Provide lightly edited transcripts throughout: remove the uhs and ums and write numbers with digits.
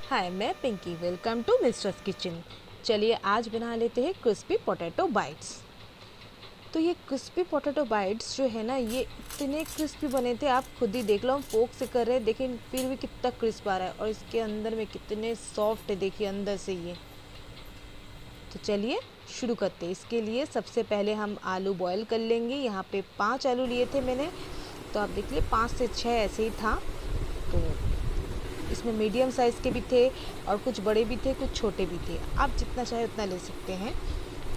हाय, मैं Pinky. Welcome to misters kitchen. चलिए आज बना लेते हैं क्रिस्पी पोटैटो बाइट्स। तो ये क्रिस्पी पोटैटो बाइट्स जो है ना, ये इतने क्रिस्पी बने थे, आप खुद ही देख लो। हम फोक से कर रहे हैं, देखें फिर भी कितना क्रिस्प आ रहा है, और इसके अंदर में कितने सॉफ्ट है, देखिए अंदर से ये। तो चलिए शुरू करते हैं। इसके लिए सबसे पहले हम आलू बॉयल कर लेंगे। यहाँ पे 5 आलू लिए थे मैंने, तो आप देखिए 5 से 6 ऐसे ही था। तो इसमें मीडियम साइज़ के भी थे और कुछ बड़े भी थे, कुछ छोटे भी थे। आप जितना चाहे उतना ले सकते हैं।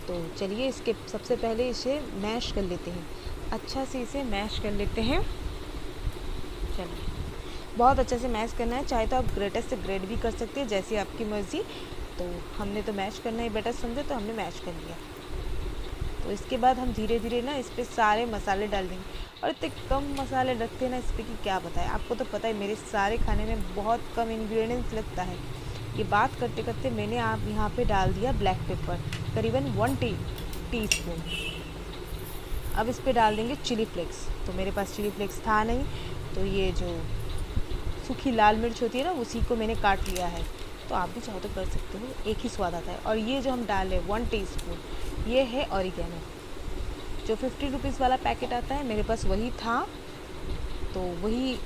तो चलिए इसके सबसे पहले इसे मैश कर लेते हैं। अच्छा से इसे मैश कर लेते हैं। चलिए बहुत अच्छे से मैश करना है। चाहे तो आप ग्रेटर से ग्रेट भी कर सकते हैं, जैसी आपकी मर्ज़ी। तो हमने तो मैश करना ही बेटर समझे, तो हमने मैश कर लिया। तो इसके बाद हम धीरे धीरे ना इस पर सारे मसाले डाल देंगे। और इतने कम मसाले रखते हैं ना इस पर कि क्या बताएं। आपको तो पता है मेरे सारे खाने में बहुत कम इंग्रेडिएंट्स लगता है। ये बात करते करते मैंने आप यहाँ पे डाल दिया ब्लैक पेपर, करीबन 1 टीस्पून। अब इस पर डाल देंगे चिली फ्लेक्स। तो मेरे पास चिली फ्लेक्स था नहीं, तो ये जो सूखी लाल मिर्च होती है ना, उसी को मैंने काट लिया है। तो आप भी चाहो तो कर सकते हो, एक ही स्वाद आता है। और ये जो हम डाल रहे हैं 1 टीस्पून, ये है ऑरिगेनो। जो 50 रुपीज़ वाला पैकेट आता है, मेरे पास वही था, तो वही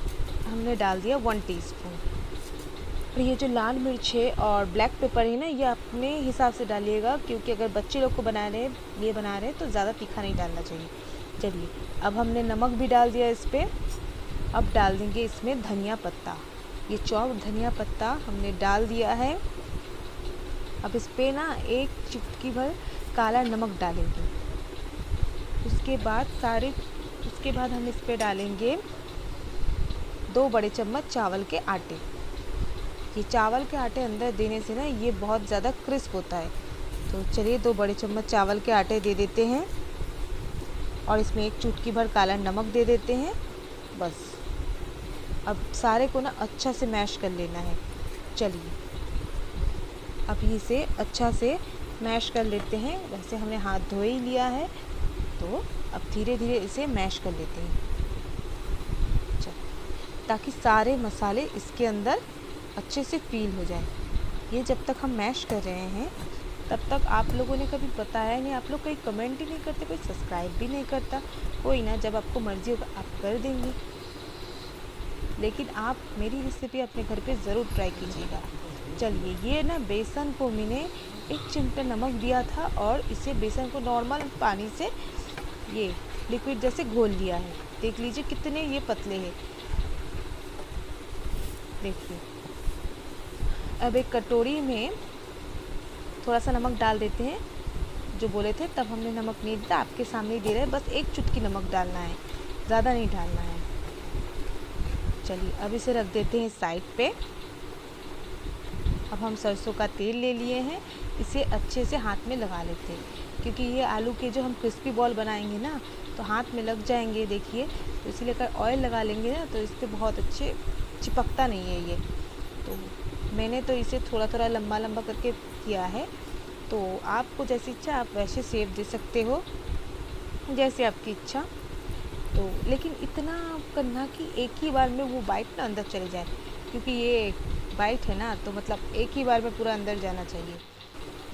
हमने डाल दिया 1 टीस्पून। और ये जो लाल मिर्च है और ब्लैक पेपर है ना, ये अपने हिसाब से डालिएगा, क्योंकि अगर बच्चे लोग को बना रहे हैं तो ज़्यादा तीखा नहीं डालना चाहिए। चलिए अब हमने नमक भी डाल दिया इस पर। अब डाल देंगे इसमें धनिया पत्ता। ये चॉप्ड धनिया पत्ता हमने डाल दिया है। अब इस पर ना 1 चुटकी भर काला नमक डालेंगे। उसके बाद हम इस पे डालेंगे 2 बड़े चम्मच चावल के आटे। ये चावल के आटे अंदर देने से ना ये बहुत ज़्यादा क्रिस्प होता है। तो चलिए 2 बड़े चम्मच चावल के आटे दे देते हैं, और इसमें 1 चुटकी भर काला नमक दे देते हैं। बस अब सारे को ना अच्छा से मैश कर लेना है। चलिए अब इसे अच्छा से मैश कर लेते हैं। वैसे हमने हाथ धो ही लिया है, तो अब धीरे धीरे इसे मैश कर लेते हैं। चलो, ताकि सारे मसाले इसके अंदर अच्छे से फील हो जाए। ये जब तक हम मैश कर रहे हैं, तब तक आप लोगों ने कभी बताया नहीं, आप लोग कोई कमेंट ही नहीं करते, कोई सब्सक्राइब भी नहीं करता। कोई ना, जब आपको मर्ज़ी होगा आप कर देंगे। लेकिन आप मेरी रेसिपी अपने घर पे ज़रूर ट्राई कीजिएगा। चलिए ये ना बेसन को मैंने 1 चिमटा नमक दिया था, और इसे बेसन को नॉर्मल पानी से ये लिक्विड जैसे घोल लिया है। देख लीजिए कितने ये पतले हैं। देखिए अब एक कटोरी में थोड़ा सा नमक डाल देते हैं। जो बोले थे तब हमने नमक नहीं दिया, आपके सामने ही दे रहे हैं। बस 1 चुटकी नमक डालना है, ज़्यादा नहीं डालना है। चलिए अब इसे रख देते हैं साइड पे। अब हम सरसों का तेल ले लिए हैं, इसे अच्छे से हाथ में लगा लेते हैं, क्योंकि ये आलू के जो हम क्रिस्पी बॉल बनाएंगे ना, तो हाथ में लग जाएंगे। देखिए, तो इसीलिए अगर ऑयल लगा लेंगे ना, तो इस पर बहुत अच्छे चिपकता नहीं है ये। तो मैंने तो इसे थोड़ा थोड़ा लंबा लंबा करके किया है। तो आपको जैसी इच्छा आप वैसे शेप दे सकते हो, जैसे आपकी इच्छा। तो लेकिन इतना करना कि एक ही बार में वो बाइट ना अंदर चले जाए, क्योंकि ये बाइट है ना, तो मतलब एक ही बार में पूरा अंदर जाना चाहिए।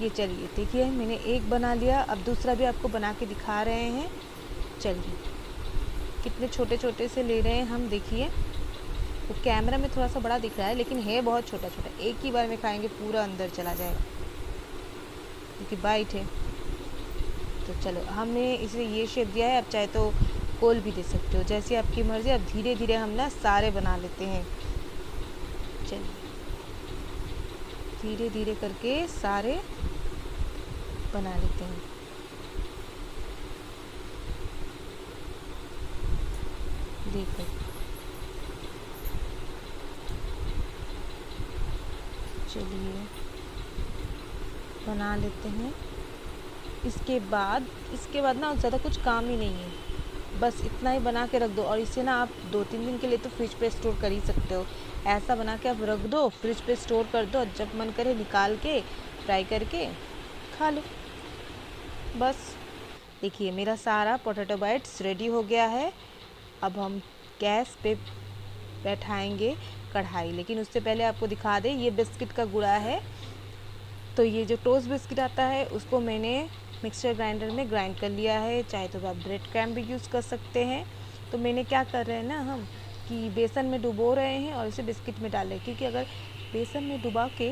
ये चलिए देखिए मैंने एक बना लिया, अब दूसरा भी आपको बना के दिखा रहे हैं। चलिए कितने छोटे छोटे से ले रहे हैं हम, देखिए। वो कैमरा में थोड़ा सा बड़ा दिख रहा है, लेकिन है बहुत छोटा छोटा। एक ही बार में खाएंगे पूरा अंदर चला जाएगा, क्योंकि बाइट है। तो चलो हमने इसे ये शेप दिया है। अब चाहे तो गोल भी दे सकते हो, जैसी आपकी मर्ज़ी। अब धीरे धीरे हम ना सारे बना लेते हैं। चलिए धीरे धीरे करके सारे बना लेते हैं। देखो चलिए बना लेते हैं। इसके बाद ना ज़्यादा कुछ काम ही नहीं है, बस इतना ही बना के रख दो। और इसे ना आप 2-3 दिन के लिए तो फ्रिज पे स्टोर कर ही सकते हो। ऐसा बना के आप रख दो, फ्रिज पे स्टोर कर दो, जब मन करे निकाल के फ्राई करके खा लो। बस देखिए मेरा सारा पोटैटो बाइट्स रेडी हो गया है। अब हम गैस पे बैठाएंगे कढ़ाई। लेकिन उससे पहले आपको दिखा दें, ये बिस्किट का गुड़ा है। तो ये जो टोस्ट बिस्किट आता है उसको मैंने मिक्सचर ग्राइंडर में ग्राइंड कर लिया है। चाहे तो आप ब्रेड क्रैम्ब भी यूज़ कर सकते हैं। तो मैंने क्या कर रहे हैं ना हम कि बेसन में डुबो रहे हैं और इसे बिस्किट में डाल रहे हैं, क्योंकि अगर बेसन में डुबा के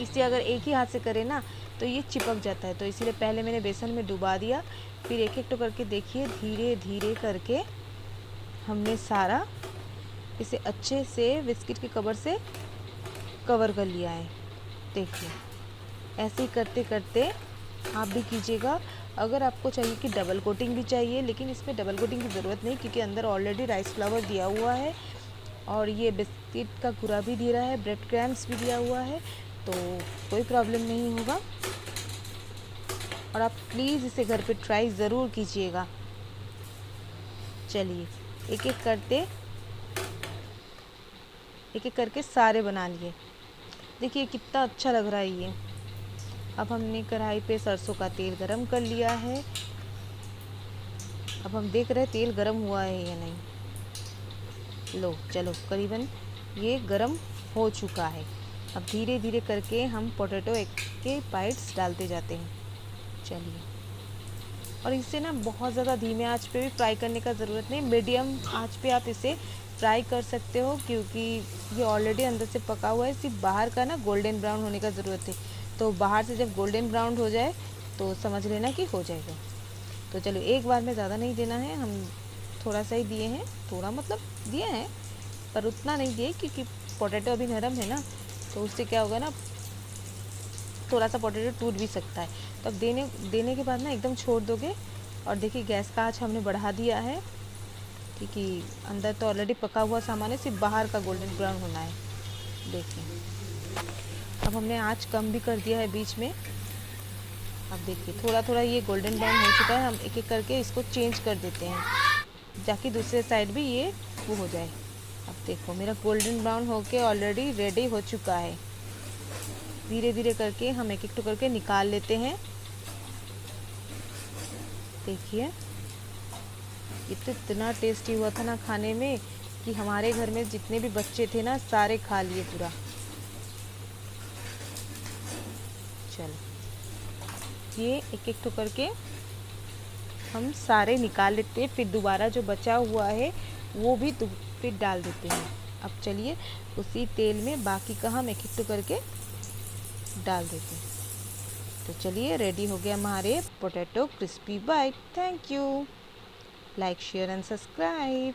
इसे अगर एक ही हाथ से करें ना तो ये चिपक जाता है। तो इसीलिए पहले मैंने बेसन में डुबा दिया, फिर एक एक तो करके देखिए धीरे धीरे करके हमने सारा इसे अच्छे से बिस्किट के कवर से कवर कर लिया है। देखिए ऐसे ही करते करते आप भी कीजिएगा। अगर आपको चाहिए कि डबल कोटिंग भी चाहिए, लेकिन इसमें डबल कोटिंग की ज़रूरत नहीं, क्योंकि अंदर ऑलरेडी राइस फ्लावर दिया हुआ है और ये बिस्किट का गुरा भी दे रहा है, ब्रेड क्रैम्स भी दिया हुआ है, तो कोई प्रॉब्लम नहीं होगा। और आप प्लीज़ इसे घर पे ट्राई ज़रूर कीजिएगा। चलिए एक एक करके सारे बना लिए। देखिए कितना अच्छा लग रहा है ये। अब हमने कढ़ाई पे सरसों का तेल गरम कर लिया है। अब हम देख रहे हैं तेल गरम हुआ है या नहीं। लो चलो करीबन ये गरम हो चुका है। अब धीरे धीरे करके हम पोटैटो के बाइट्स डालते जाते हैं। चलिए, और इसे ना बहुत ज़्यादा धीमे आंच पे भी फ्राई करने का ज़रूरत नहीं, मीडियम आंच पे आप इसे फ्राई कर सकते हो, क्योंकि ये ऑलरेडी अंदर से पका हुआ है। सिर्फ बाहर का ना गोल्डन ब्राउन होने का ज़रूरत है। तो बाहर से जब गोल्डन ब्राउन हो जाए तो समझ लेना कि हो जाएगा। तो चलो एक बार में ज़्यादा नहीं देना है, हम थोड़ा सा ही दिए हैं, थोड़ा मतलब दिए हैं पर उतना नहीं दिए, क्योंकि पोटैटो अभी नरम है ना, तो उससे क्या होगा ना थोड़ा सा पोटैटो टूट भी सकता है। तो अब देने के बाद ना एकदम छोड़ दोगे। और देखिए गैस का आँच हमने बढ़ा दिया है, क्योंकि अंदर तो ऑलरेडी पका हुआ सामान है, सिर्फ बाहर का गोल्डन ब्राउन होना है। देखिए अब हमने आँच कम भी कर दिया है बीच में। अब देखिए थोड़ा थोड़ा ये गोल्डन ब्राउन हो चुका है। हम एक एक करके इसको चेंज कर देते हैं, ताकि दूसरे साइड भी ये वो हो जाए। अब देखो मेरा गोल्डन ब्राउन होके ऑलरेडी रेडी हो चुका है। धीरे धीरे करके हम एक एक टुकड़ के निकाल लेते हैं। देखिए ये तो इतना टेस्टी हुआ था ना खाने में, कि हमारे घर में जितने भी बच्चे थे ना सारे खा लिए पूरा। चलो ये एक एक टुकड़ के हम सारे निकाल लेते हैं, फिर दोबारा जो बचा हुआ है वो भी फिर डाल देते हैं। अब चलिए उसी तेल में बाकी का हम एक एक टुकड़ के डाल देते हैं। तो चलिए रेडी हो गया हमारे potato crispy bite. Thank you. Like share and subscribe.